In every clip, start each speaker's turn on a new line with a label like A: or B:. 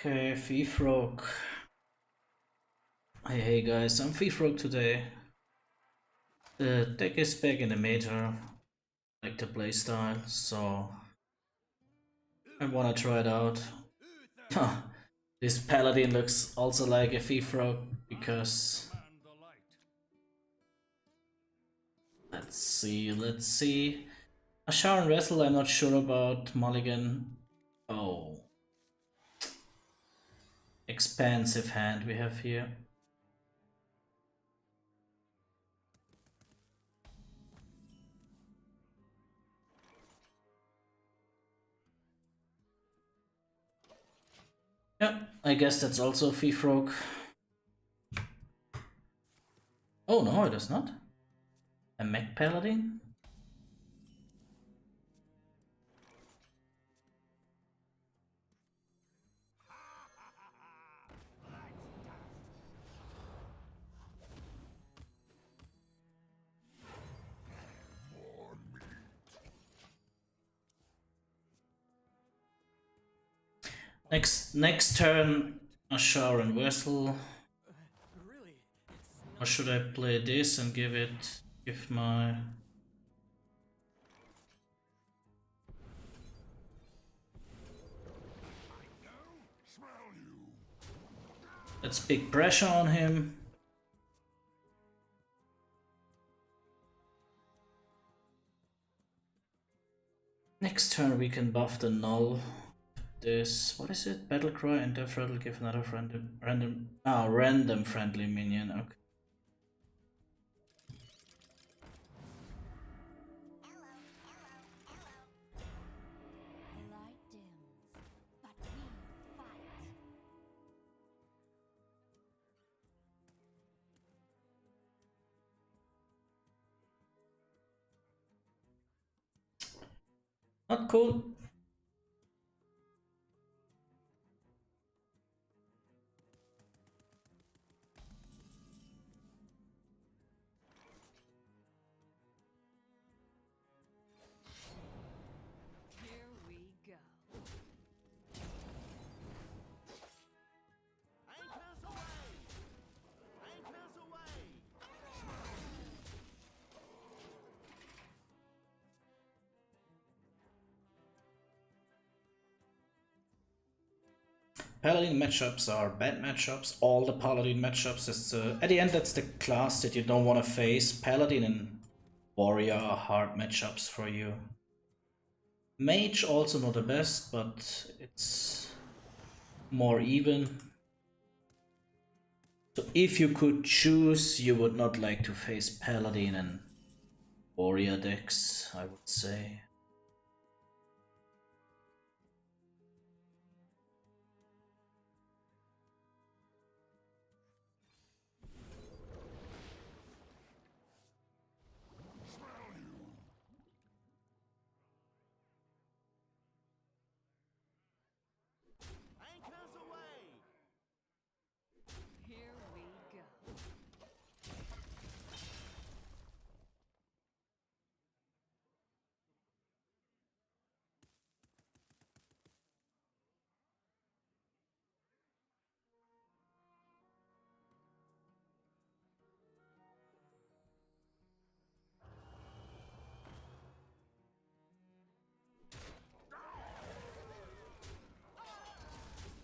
A: Okay, Thief Rogue. Hey guys, I'm Thief Rogue today. The deck is back in the meta, like the playstyle, so I wanna try it out. This Paladin looks also like a Thief Rogue because... Let's see. Azsharan Vessel I'm not sure about, Mulligan. Oh. Expansive hand we have here. Yeah, I guess that's also Thief Rogue. Oh no, it is not. A Mecha Paladin? Next turn, Azsharan Vessel. Or should I play this and give my... That's big pressure on him. Next turn we can buff the Gnoll. This, what is it? Battlecry and Death Rattle give another random friendly minion. Okay. Not cool. Paladin matchups are bad matchups. All the Paladin matchups is at the end that's the class that you don't want to face. Paladin and Warrior are hard matchups for you. Mage also not the best, but it's more even. So if you could choose, you would not like to face Paladin and Warrior decks, I would say.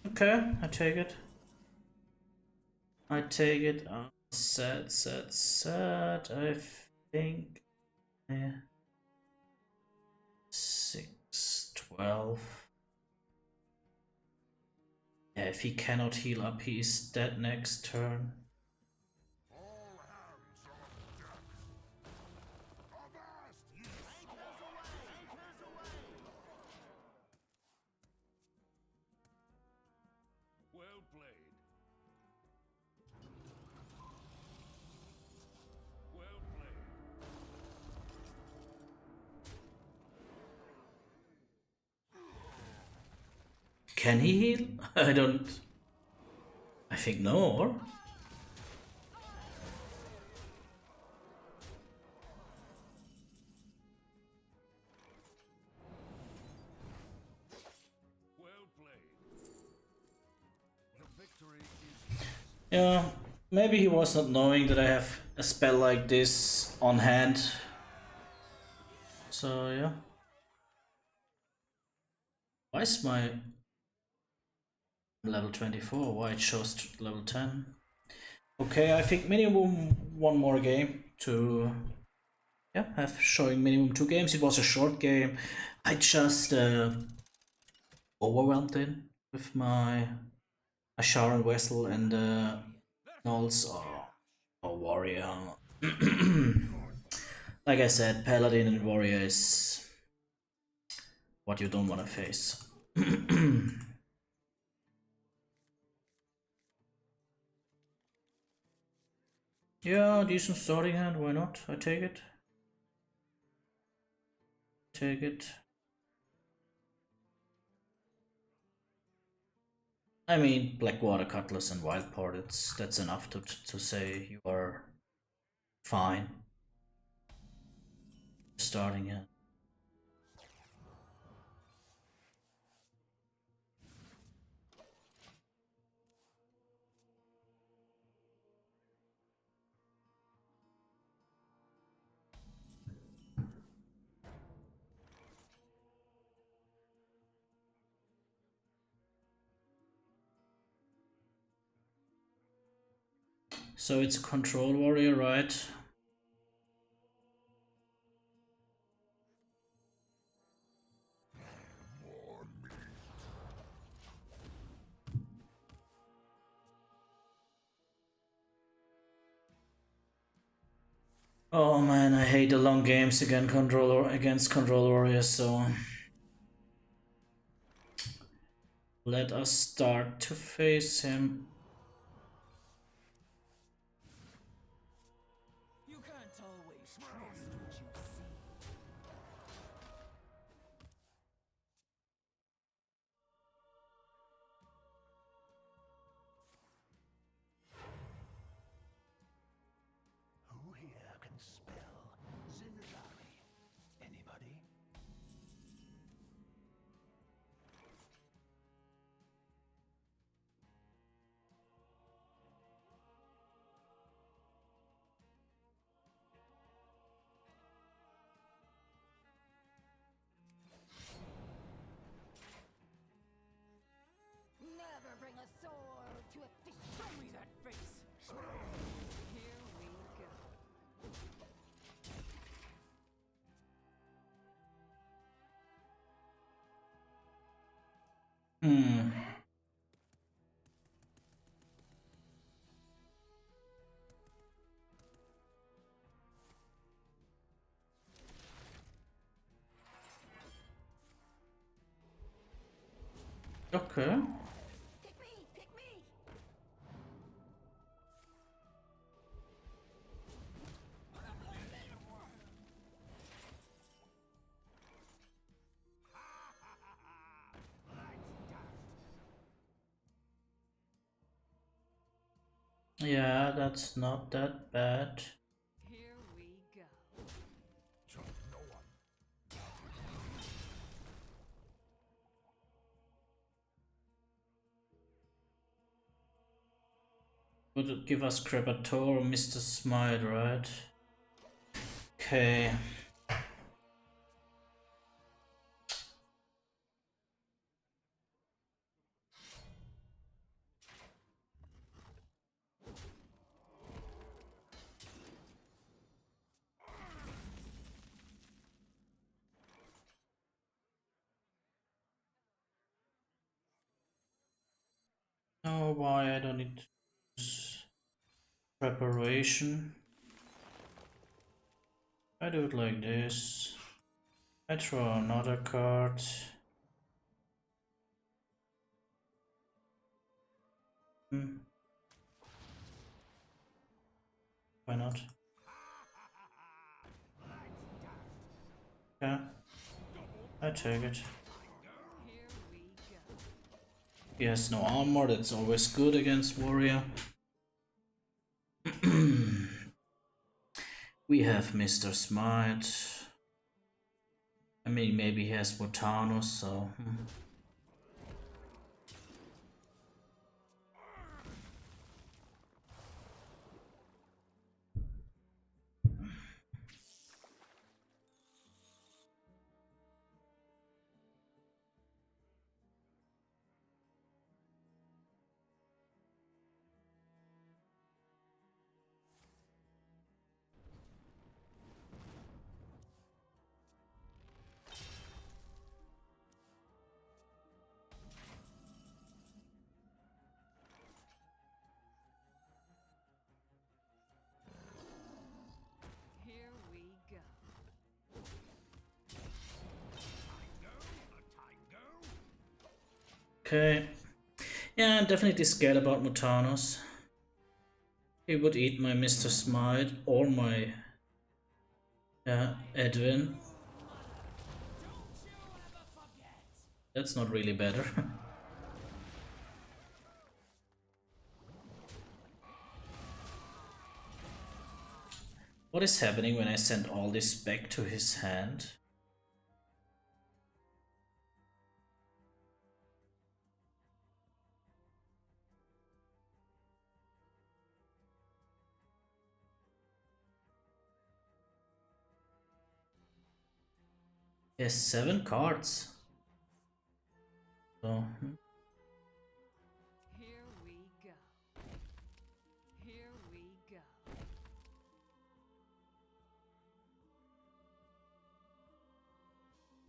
A: Okay, I take it. Sad. I think. Yeah. 6, 12. Yeah, if he cannot heal up, he is dead next turn. Can he heal? I don't... I think no, or? Yeah, maybe he was not knowing that I have a spell like this on hand. So yeah. Why is my level 24? Why it shows level 10? Okay, I think minimum one more game to have showing minimum 2 games. It was a short game. I just overwhelmed it with my Azsharan Vessel and Gnolls or Warrior. Like I said, Paladin and Warrior is what you don't want to face. Yeah, decent starting hand, why not? I take it. Take it. I mean, Blackwater Cutlass and Wildpaw, that's enough to say you are fine. Starting hand. So it's a control warrior, right? Oh man, I hate the long games against control warriors, so let us start to face him.
B: You can't always trust what you see. Who here can spell Zinzari? Anybody?
C: Never bring a sword to a fish.
B: Show me that face! Here we go.
A: Hmm. Okay.
C: Pick me! Pick me!
A: Yeah, that's not that bad.
B: Here we go.
A: Would it give us Crabatoa or Mr. Smite, right? Okay. Oh, why I don't need to use preparation. I do it like this. I draw another card. Why not? Yeah, I take it.
B: Here we go.
A: He has no armor, that's always good against warrior. We have Mr. Smite. I mean, maybe he has Botanus, so... Okay. Yeah, I'm definitely scared about Mutanos. He would eat my Mr. Smite or my Edwin. That's not really better. What is happening when I send all this back to his hand? He has 7 cards. So,
B: Here we go. Here we go.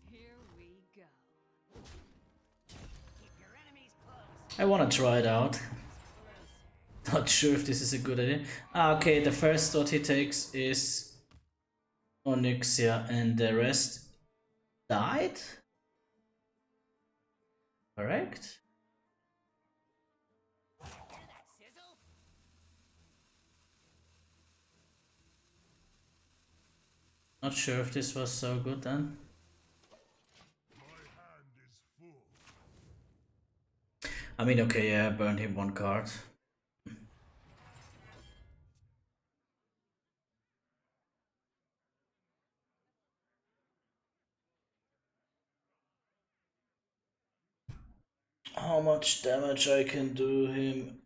B: Here we go.
C: Keep your enemies close.
A: I wanna try it out. Not sure if this is a good idea. Ah, okay, the first dot he takes is Onyxia and the rest died? Correct?
C: Hear that sizzle?
A: Not sure if this was so good then. I mean, okay, yeah, burned him 1 card. How much damage I can do him?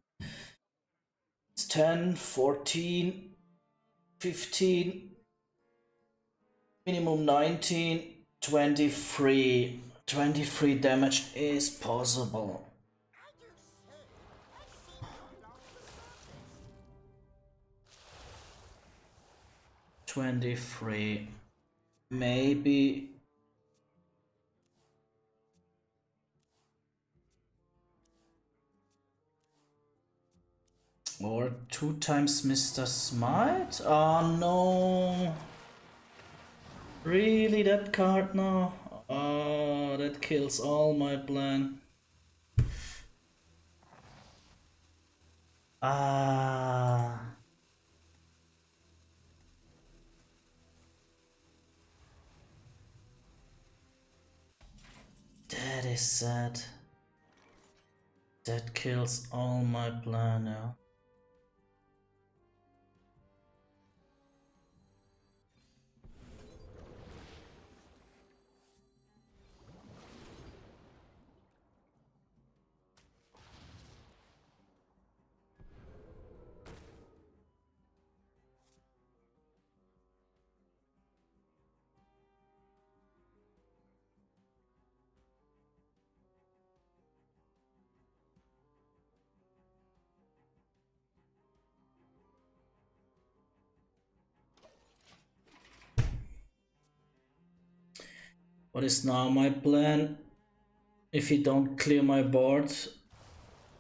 A: It's 10, 14, 15, minimum 19, 23. 23 damage is possible. 23. Maybe. Or 2 times Mr. Smite? Oh no. Really, that card now? Oh, that kills all my plan. Ah. That is sad. That kills all my plan now. What is now my plan? If he don't clear my board,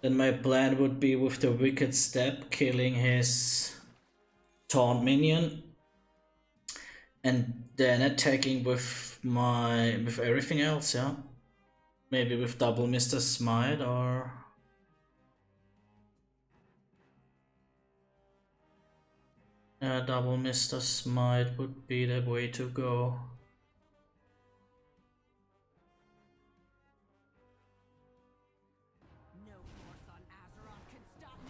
A: then my plan would be with the Wicked Step killing his taunt minion and then attacking with everything else, yeah. Maybe with double Mr. Smite or double Mr. Smite would be the way to go.
C: No force on Azsharan can stop me.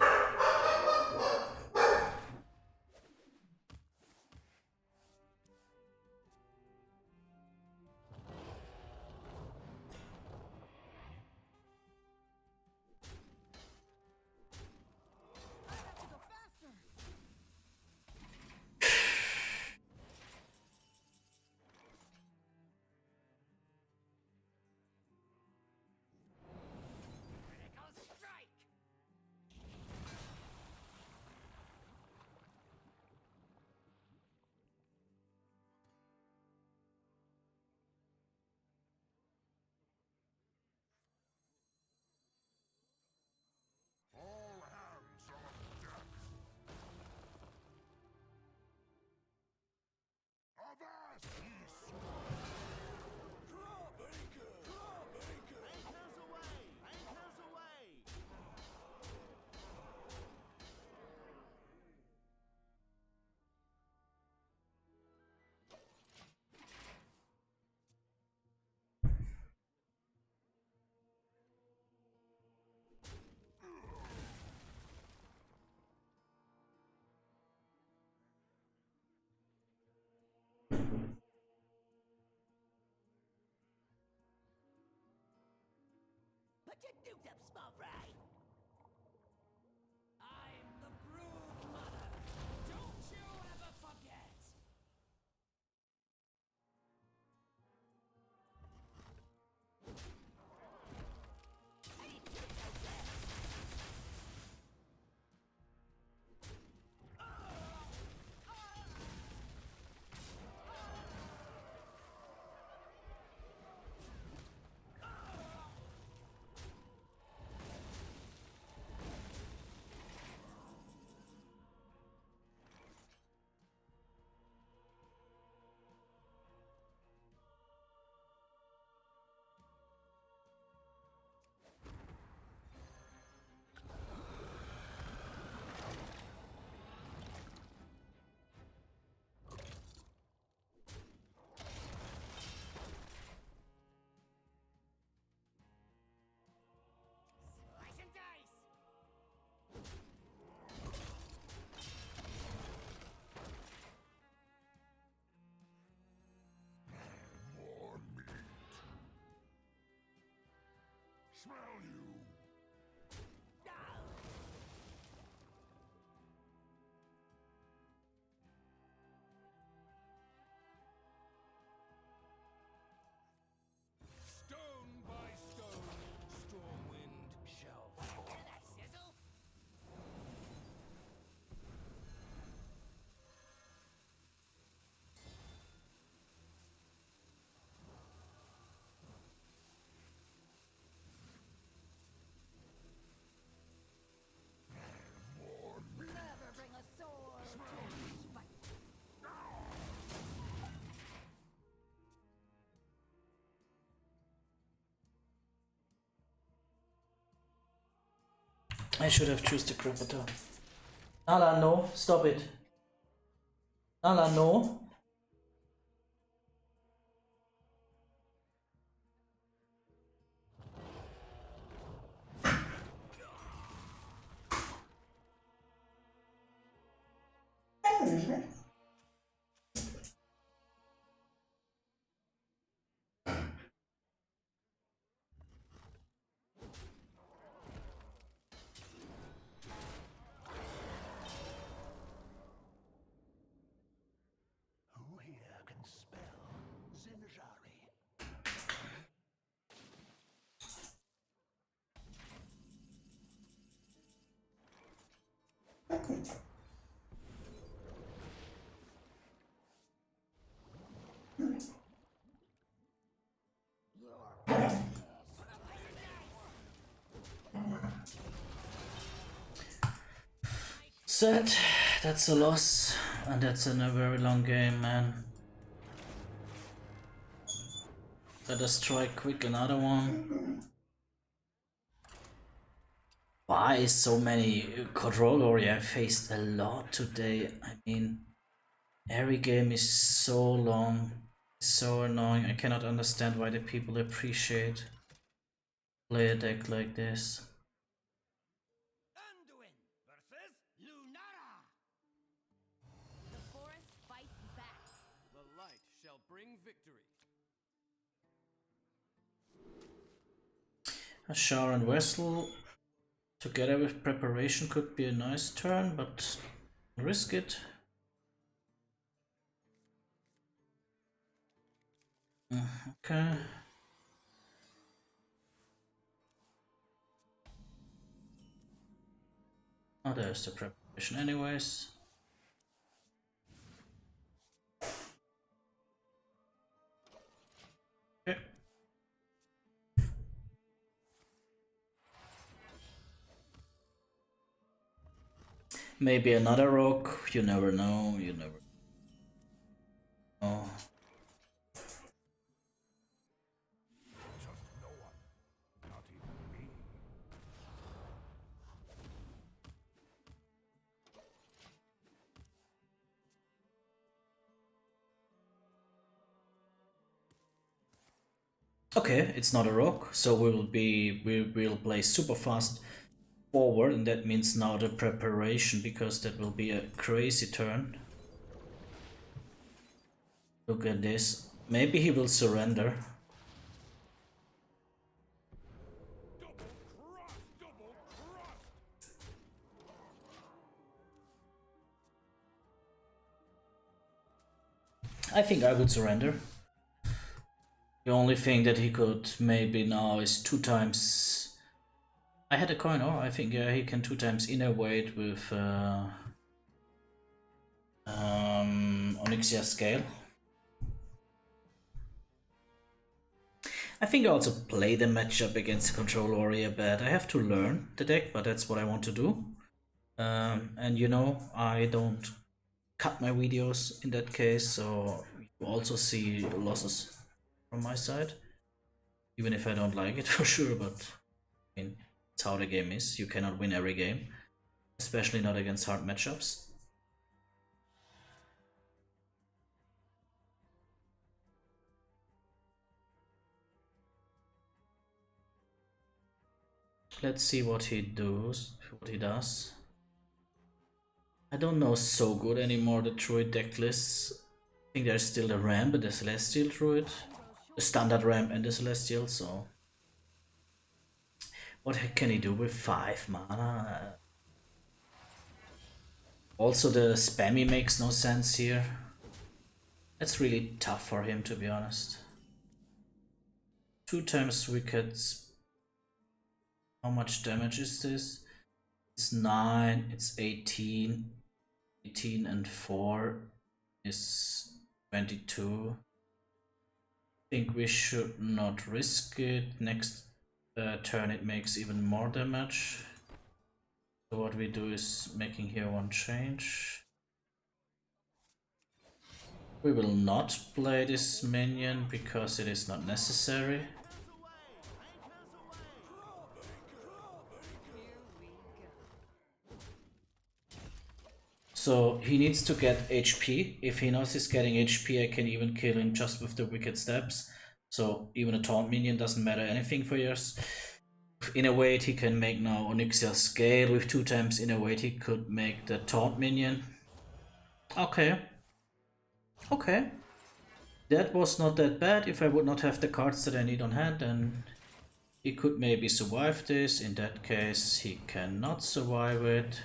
C: I have to go faster. Put your nukes up, small fry.
B: I'm the brood mother. Don't you ever forget.
C: I didn't get no rest. Slice and dice.
D: More meat. Smell you.
B: Stone by stone, Stormwind shall fall.
C: Hear that sizzle? Never bring a sword to a fight.
A: I should have chosen the Crabatoa. Nala, no, stop it. Nala, no.
D: Who here can spell Zinjari?
A: Sad. That's a loss. And that's in a very long game, man. Let us try quick another one. Why so many controller? I faced a lot today. I mean, every game is so long, so annoying. I cannot understand why the people appreciate play a deck like this.
B: Edwin versus Lunara.
C: The forest fights back.
B: The light shall bring victory.
A: Azsharan Vessel together with preparation could be a nice turn, but risk it. Okay. Oh, there's the preparation anyways. Okay. Maybe another rogue, you never know, you never know.
D: Just no one. Not even me.
A: Okay, it's not a rock, so we'll play super fast forward, and that means now the preparation, because that will be a crazy turn. Look at this. Maybe he will surrender.
D: Double
A: I think I would surrender. The only thing that he could maybe now is 2 times. I had a coin, oh, I think he can 2 times innervate with Onyxia Scale. I think I also play the matchup against Control Warrior bad. I have to learn the deck, but that's what I want to do. And you know, I don't cut my videos in that case, so you also see losses from my side. Even if I don't like it for sure, but I mean, it's how the game is. You cannot win every game, especially not against hard matchups. Let's see what he does. I don't know so good anymore the Druid deck lists. I think there's still the ramp and the Celestial Druid, the standard ramp and the Celestial. So what can he do with 5 mana? Also the spammy makes no sense here. That's really tough for him, to be honest. 2 times wickets. How much damage is this? It's 9, it's 18. 18 and 4 is 22. I think we should not risk it. Next turn it makes even more damage. So what we do is making here 1 change. We will not play this minion because it is not necessary. So he needs to get HP. If he knows he's getting HP, I can even kill him just with the Wicked Steps. So even a taunt minion doesn't matter anything for yours. Innervate, he can make now Onyxia Scale. With 2 times Innervate, he could make the taunt minion. Okay. Okay. That was not that bad. If I would not have the cards that I need on hand, then he could maybe survive this. In that case, he cannot survive it.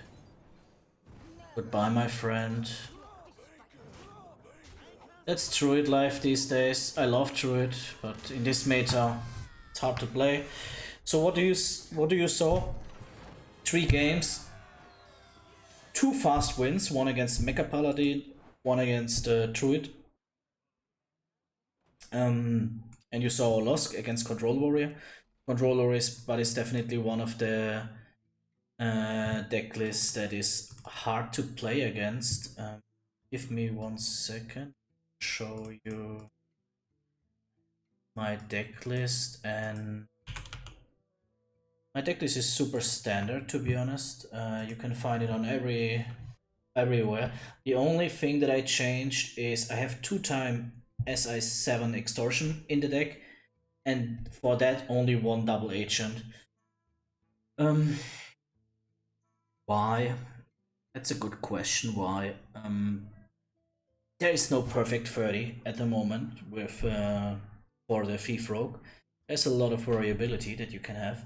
A: Goodbye, my friend. That's Druid life these days. I love Druid, but in this meta, it's hard to play. So what do you saw? 3 games, 2 fast wins. 1 against Mecha Paladin, 1 against Druid. And you saw a loss against Control Warrior. Control Warrior is definitely one of the deck lists that is hard to play against. Give me 1 second. Show you my deck list, and my deck list is super standard, to be honest. You can find it on everywhere. The only thing that I changed is I have 2 time SI7 Extortion in the deck, and for that only 1 double agent. Why? That's a good question. Why? There is no perfect 30 at the moment with for the Thief Rogue. There's a lot of variability that you can have.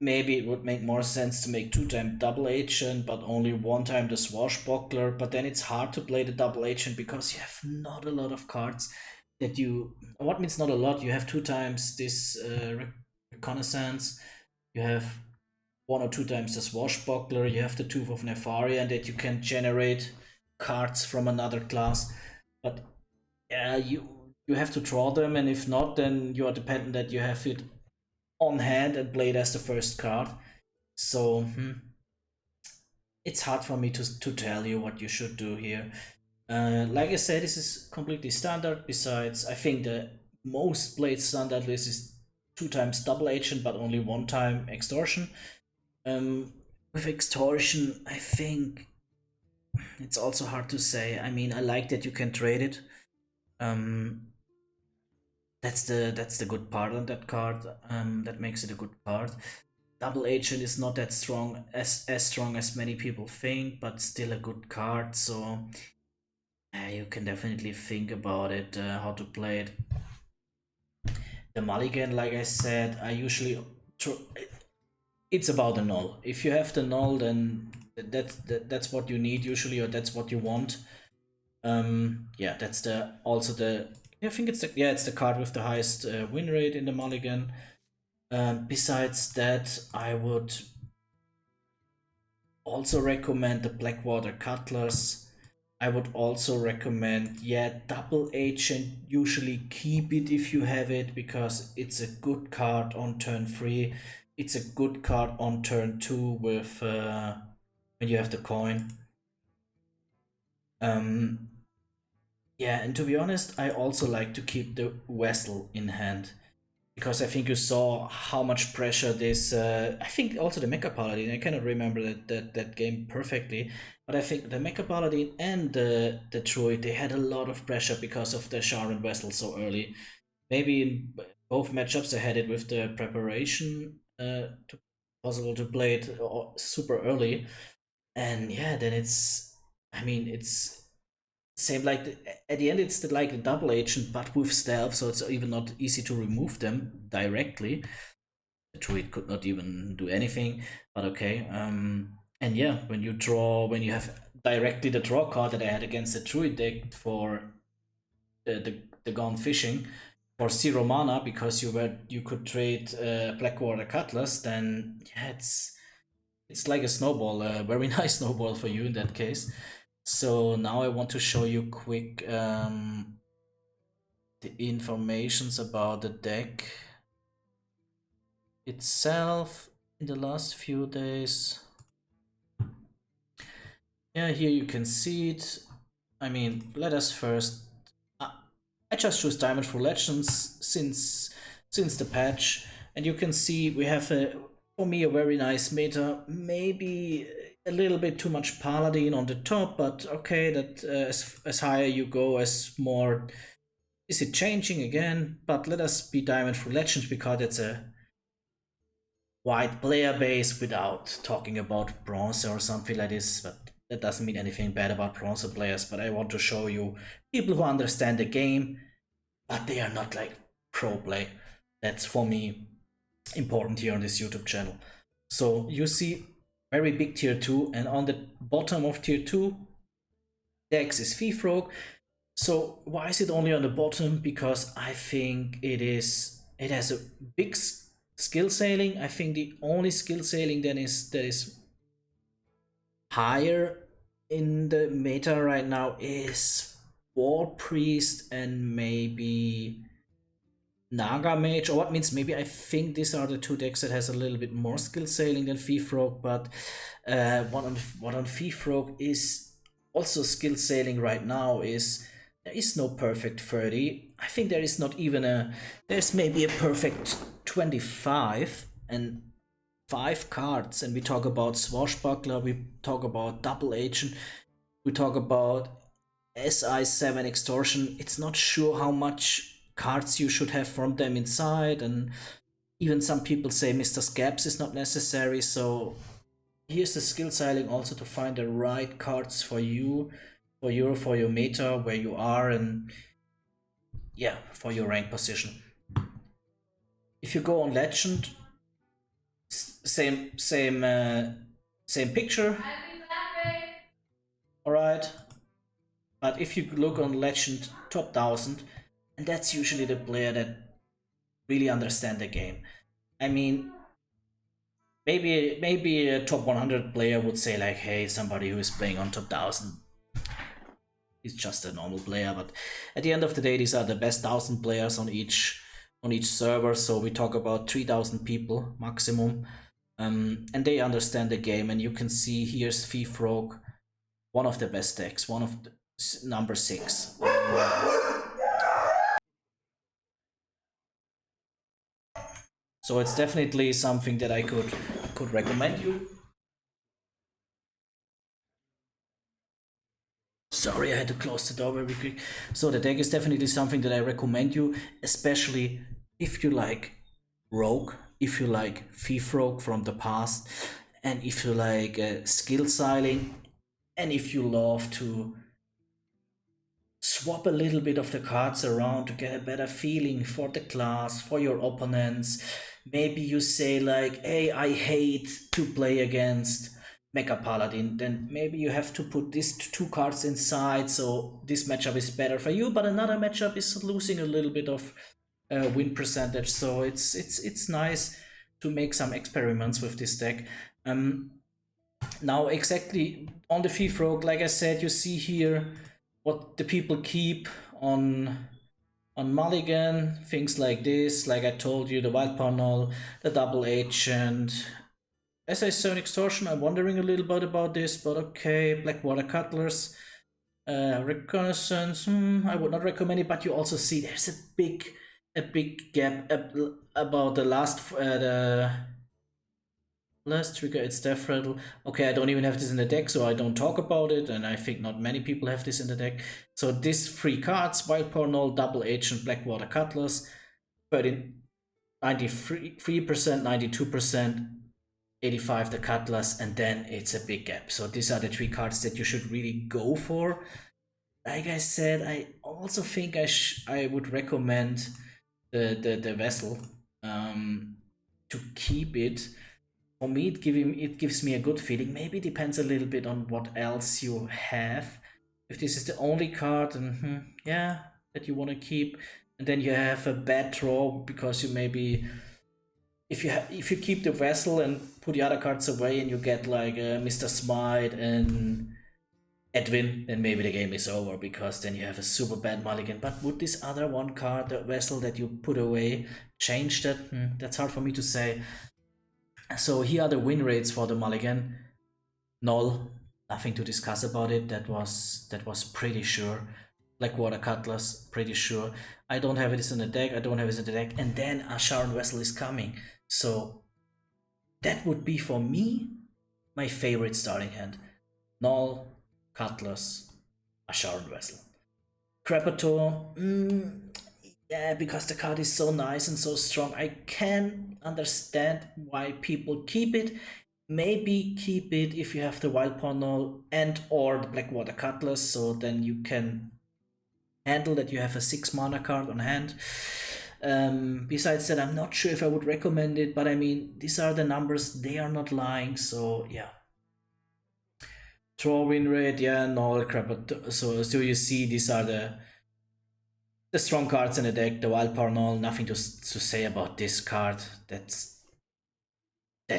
A: Maybe it would make more sense to make 2 time double agent, but only 1 time the Swashburglar. But then it's hard to play the double agent because you have not a lot of cards that you. What means not a lot? You have 2 times this Reconnaissance. You have 1 or 2 times the Swashbuckler. You have the Tooth of Nefarian that you can generate cards from another class. But yeah, you have to draw them, and if not, then you are dependent that you have it on hand and play it as the first card. So it's hard for me to tell you what you should do here. Like I said, this is completely standard. Besides, I think the most played standard list is 2 times double agent, but only 1 time Extortion. With Extortion, I think it's also hard to say. I mean, I like that you can trade it. That's the good part on that card. That makes it a good card. Double agent is not that strong, as strong as many people think, but still a good card. So you can definitely think about it, how to play it. The mulligan, like I said, I usually it's about the null. If you have the null, then that's what you need usually, or that's what you want. Yeah, that's the also the I think it's the it's the card with the highest win rate in the mulligan. Besides that, I would also recommend the Blackwater Cutlass. I would also recommend, yeah, Double Agent. Usually keep it if you have it because it's a good card on turn 3. It's a good card on turn 2 with when you have the coin. Yeah, and to be honest, I also like to keep the Vessel in hand. Because I think you saw how much pressure this. I think also the Mecha Paladin. I cannot remember that game perfectly, but I think the Mecha Paladin and the Druid, they had a lot of pressure because of the Azsharan Vessel so early. Maybe in both matchups they had it with the preparation to possible to play it super early, and yeah, then it's. I mean, it's same like at the end it's like the double agent but with stealth, so it's even not easy to remove them directly. The druid could not even do anything, but okay. And yeah, when you have directly the draw card that I had against the druid deck for the gone fishing for 0 mana because you could trade Blackwater Cutlass, then yeah, it's like a snowball, a very nice snowball for you in that case. So now I want to show you quick the informations about the deck itself in the last few days. Yeah, here you can see it. I mean, let us first. I just choose Diamond for Legends since the patch, and you can see we have for me a very nice meta. Maybe a little bit too much Paladin on the top, but okay, that as higher you go, as more is it changing again. But let us be Diamond for Legends because it's a wide player base without talking about Bronze or something like this. But that doesn't mean anything bad about Bronze players. But I want to show you people who understand the game, but they are not like pro play. That's for me important here on this YouTube channel. So you see very big tier 2, and on the bottom of tier 2 decks is Thief Rogue. So why is it only on the bottom? Because I think it has a big skill ceiling. I think the only skill ceiling that is higher in the meta right now is War Priest and maybe Naga Mage, or what means maybe I think these are the two decks that has a little bit more skill sailing than Thief Rogue, but what on Thief Rogue is also skill sailing right now is there is no perfect 30. I think there is not even there's maybe a perfect 25 and 5 cards, and we talk about Swashburglar, we talk about Double Agent, we talk about SI7 Extortion. It's not sure how much cards you should have from them inside, and even some people say Mr. Scabbs is not necessary. So here's the skill ceiling also to find the right cards for you, for your meta, where you are, and yeah, for your rank position. If you go on Legend, same picture. All right, but if you look on Legend top 1000, and that's usually the player that really understand the game. I mean, maybe a top 100 player would say like, hey, somebody who is playing on top 1000 is just a normal player. But at the end of the day, these are the best 1000 players on each server. So we talk about 3000 people maximum, and they understand the game. And you can see here's Thief Rogue, one of the best decks, one of the number 6. So it's definitely something that I could recommend you. Sorry, I had to close the door very quick. So the deck is definitely something that I recommend you, especially if you like Rogue, if you like Thief Rogue from the past, and if you like skill ceiling, and if you love to swap a little bit of the cards around to get a better feeling for the class, for your opponents. Maybe you say like, hey, I hate to play against Mecha Paladin, then maybe you have to put these two cards inside, so this matchup is better for you, but another matchup is losing a little bit of win percentage, so it's nice to make some experiments with this deck. Now exactly on the Thief Rogue, like I said, you see here what the people keep on Mulligan, things like this, like I told you, the Wildpaw Gnoll, the Double Agent. As I saw in Extortion, I'm wondering a little bit about this, but okay, Blackwater Cutlass, Reconnaissance, I would not recommend it, but you also see there's a big gap about the last trigger, it's Death Rattle. Okay, I don't even have this in the deck, so I don't talk about it, and I think not many people have this in the deck. So these 3 cards, Wildpaw Gnoll, Double Agent, Blackwater Cutlass, 93%, 92%, 85 the Cutlass, and then it's a big gap. So these are the 3 cards that you should really go for. Like I said, I also think I would recommend the Vessel to keep it. For me, it gives me a good feeling. Maybe it depends a little bit on what else you have. If this is the only card, and yeah, that you want to keep, and then you have a bad draw because you maybe, if you keep the Vessel and put the other cards away, and you get like Mr. Smite and Edwin, then maybe the game is over because then you have a super bad mulligan. But would this other one card, the Vessel that you put away, change that? That's hard for me to say. So here are the win rates for the mulligan. Null, nothing to discuss about it. That was pretty sure. Blackwater Cutlass, pretty sure. I don't have this in the deck. And then Azsharan Vessel is coming. So that would be for me my favorite starting hand. Null, Cutlass, Azsharan Vessel. Crabatoa, yeah, because the card is so nice and so strong. I can understand why people keep it. Maybe keep it if you have the Wildpaw Gnoll and or the Blackwater Cutlass, so then you can handle that you have a 6 mana card on hand. Besides that, I'm not sure if I would recommend it, but I mean, these are the numbers, they are not lying, so yeah. Draw win rate, yeah, Null, Crabatoa. So you see, these are the strong cards in the deck. The Wildpaw Gnoll, nothing to say about this card. That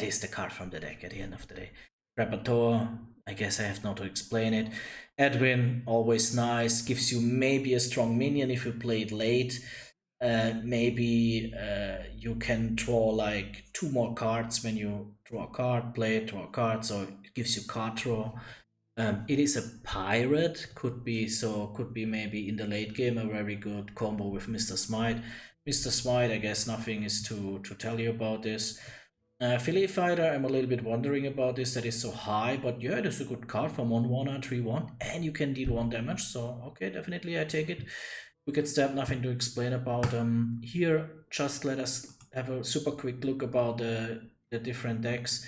A: is the card from the deck at the end of the day. Crabatoa, I guess I have not to explain it. Edwin, always nice, gives you maybe a strong minion if you play it late. Maybe you can draw like 2 more cards when you draw a card, play it, draw a card, so it gives you card draw. It is a pirate, could be maybe in the late game a very good combo with Mr. Smite. Mr. Smite, I guess nothing is to tell you about this. Filletfighter, I'm a little bit wondering about this, that is so high, but yeah, it is a good card from 1/1 and 3/1, and you can deal 1 damage, so okay, definitely I take it. Wicked Step, nothing to explain about. Here, just let us have a super quick look about the different decks.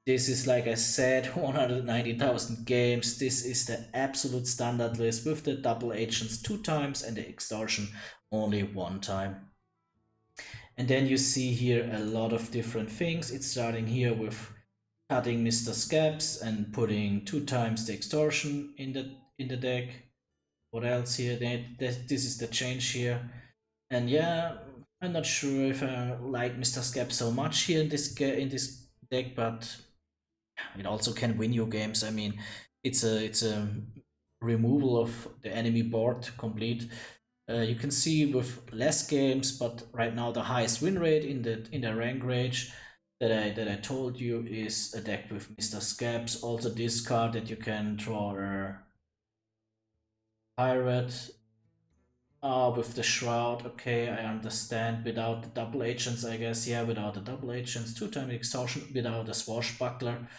A: This is, like I said, 190,000 games. This is the absolute standard list with the Double Agents 2 times and the Extortion only 1 time. And then you see here a lot of different things. It's starting here with cutting Mr. Scabbs and putting 2 times the Extortion in the deck. What else here? This is the change here. And yeah, I'm not sure if I like Mr. Scabbs so much here in this deck, but it also can win you games. I mean, it's a removal of the enemy board complete. You can see with less games, but right now the highest win rate in the rank range that I told you is a deck with Mr. Scabbs. Also this card that you can draw a pirate with the shroud. Okay, I understand. Without the double agents, I guess. Yeah, without the double agents. 2-time extortion without the swashbuckler.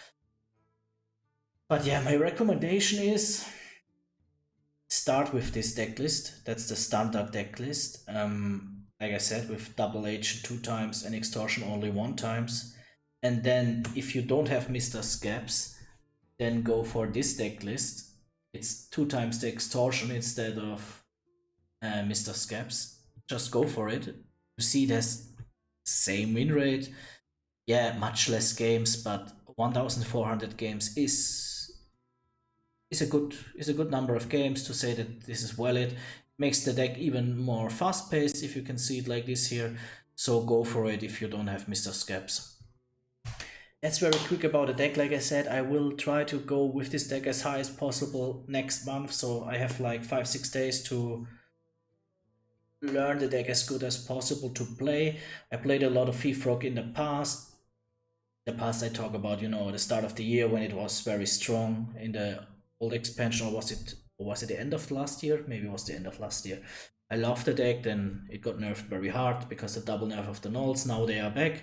A: But yeah, my recommendation is start with this deck list. That's the standard deck list. Like I said, with double agent 2 times and extortion only 1 times. And then if you don't have Mr. Scabbs, then go for this deck list. It's 2 times the extortion instead of Mr. Scabbs. Just go for it. You see, there's same win rate. Yeah, much less games, but 1400 games is a good number of games to say that this is valid. Makes the deck even more fast-paced if you can see it like this here. So go for it if you don't have Mr. Scabbs. That's very quick about the deck. Like I said, I will try to go with this deck as high as possible next month. So I have like 5-6 days to learn the deck as good as possible to play. I played a lot of Frog in the past. I talk about, you know, the start of the year when it was very strong in the old expansion, or was it the end of last year? Maybe it was the end of last year. I love the deck, then it got nerfed very hard because the double nerf of the Gnolls, now they are back.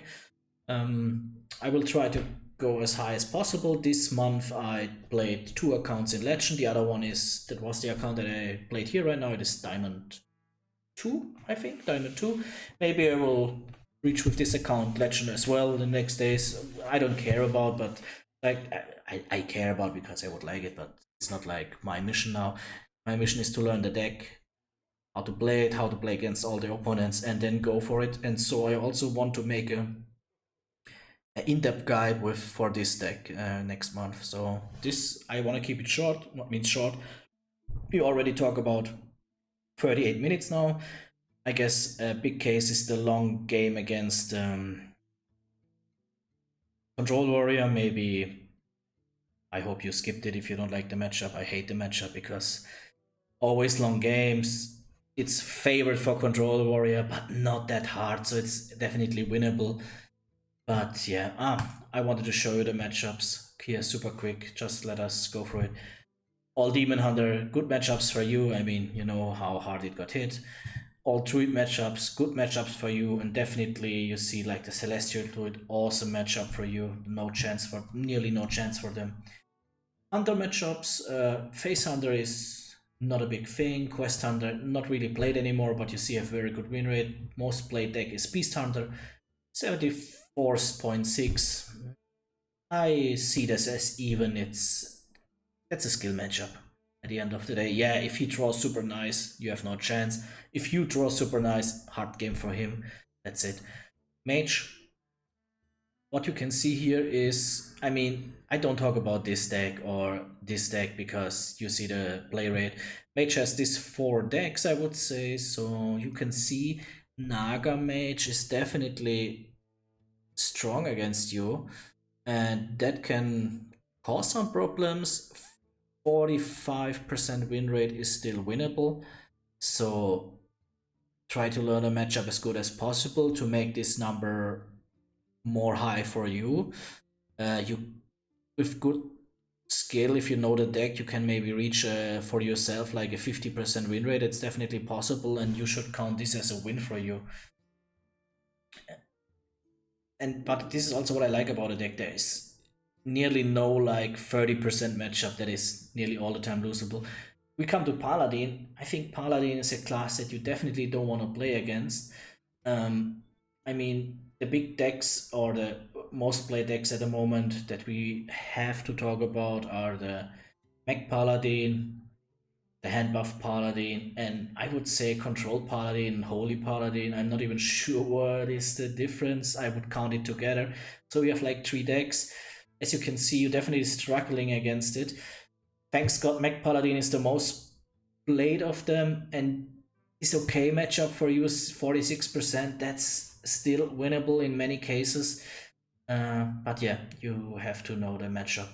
A: I will try to go as high as possible. This month I played 2 accounts in Legend. The other one that was the account that I played here right now. It is Diamond 2, I think, Diamond 2. Maybe I will reach with this account Legend as well the next days. I don't care about, but like I care about because I would like it, but it's not like my mission now. My mission is to learn the deck, how to play it, how to play against all the opponents, and then go for it. And so I also want to make an in-depth guide for this deck next month. So this, I want to keep it short. What means short? We already talk about 38 minutes now. I guess a big case is the long game against Control Warrior. Maybe, I hope you skipped it if you don't like the matchup. I hate the matchup because always long games. It's favored for Control Warrior, but not that hard, so it's definitely winnable. But yeah, I wanted to show you the matchups here super quick. Just let us go through it. All Demon Hunter, good matchups for you. I mean, you know how hard it got hit. All Druid matchups, good matchups for you. And definitely you see like the Celestial Druid, awesome matchup for you. Nearly no chance for them. Hunter matchups, Face Hunter is not a big thing. Quest Hunter, not really played anymore, but you see a very good win rate. Most played deck is Beast Hunter, 74.6. I see this as even. That's a skill matchup at the end of the day. Yeah, if he draws super nice, you have no chance. If you draw super nice, hard game for him. That's it. Mage, what you can see here is, I mean, I don't talk about this deck or this deck because you see the play rate. Mage has these 4 decks, I would say. So you can see Naga Mage is definitely strong against you, and that can cause some problems. 45% win rate is still winnable, so try to learn a matchup as good as possible to make this number more high for you. With good skill, if you know the deck, you can maybe reach for yourself like a 50% win rate. It's definitely possible, and you should count this as a win for you. But this is also what I like about the deck. There is nearly no like 30% matchup that is nearly all the time losable. We come to Paladin. I think Paladin is a class that you definitely don't want to play against. I mean, the big decks or the most played decks at the moment that we have to talk about are the Mecha Paladin, the hand buff Paladin, and I would say Control Paladin, Holy Paladin. I'm not even sure what is the difference. I would count it together. So we have like 3 decks. As you can see, you're definitely struggling against it. Thanks God, Mecha Paladin is the most played of them, and it's okay matchup for you, 46%. That's still winnable in many cases. But yeah, you have to know the matchup.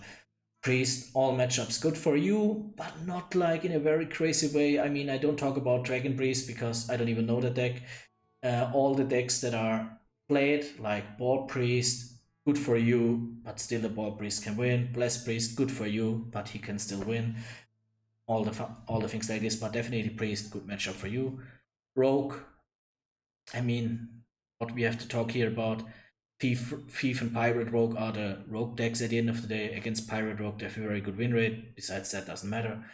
A: Priest, all matchups good for you, but not like in a very crazy way. I mean, I don't talk about Dragon Priest because I don't even know the deck. All the decks that are played, like Ball Priest, good for you, but still the Ball Priest can win. Bless Priest, good for you, but he can still win. All the things like this, but definitely Priest, good matchup for you. Rogue, I mean, what we have to talk here about, Thief and Pirate Rogue are the rogue decks at the end of the day. Against Pirate Rogue, they have a very good win rate. Besides that, doesn't matter.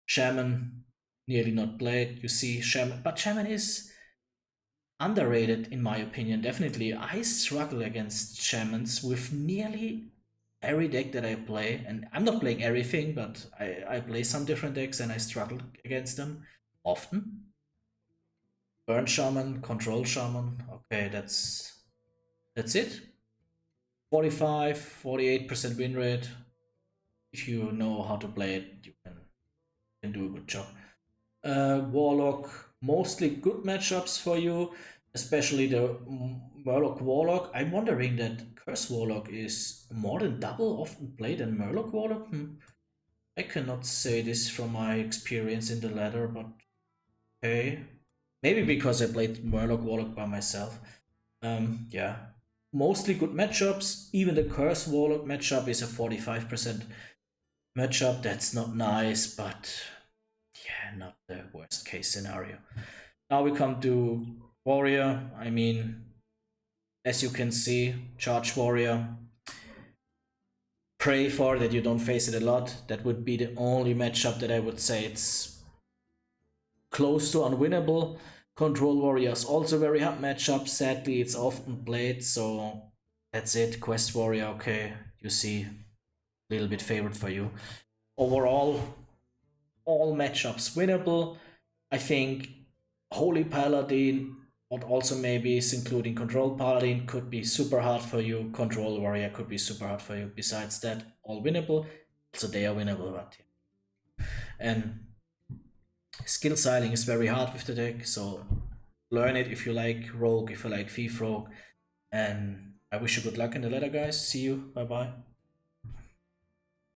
A: Shaman, nearly not played. You see Shaman, but Shaman is underrated in my opinion. Definitely, I struggle against Shamans with nearly every deck that I play, and I'm not playing everything, but I play some different decks and I struggle against them often. Burn Shaman, Control Shaman. Okay, that's it. 48% win rate. If you know how to play it, you can do a good job. Warlock, mostly good matchups for you, especially the Murloc Warlock. I'm wondering that Curse Warlock is more than double often played than Murloc Warlock. I cannot say this from my experience in the ladder, but okay. Maybe because I played Murloc Warlock by myself. Yeah. Mostly good matchups. Even the Curse Warlock matchup is a 45% matchup. That's not nice, but yeah, not the worst case scenario. Now we come to Warrior. I mean, as you can see, Charge Warrior. Pray for that you don't face it a lot. That would be the only matchup that I would say it's close to unwinnable. Control Warrior is also a very hard matchup. Sadly, it's often played, so that's it. Quest Warrior, okay, you see, a little bit favored for you. Overall, all matchups winnable. I think Holy Paladin, but also maybe is including Control Paladin, could be super hard for you. Control Warrior could be super hard for you. Besides that, all winnable. Also, they are winnable, but yeah. And skill ceiling is very hard with the deck, so learn it if you like Rogue, if you like Thief Rogue. And I wish you good luck in the ladder, guys. See you. Bye bye.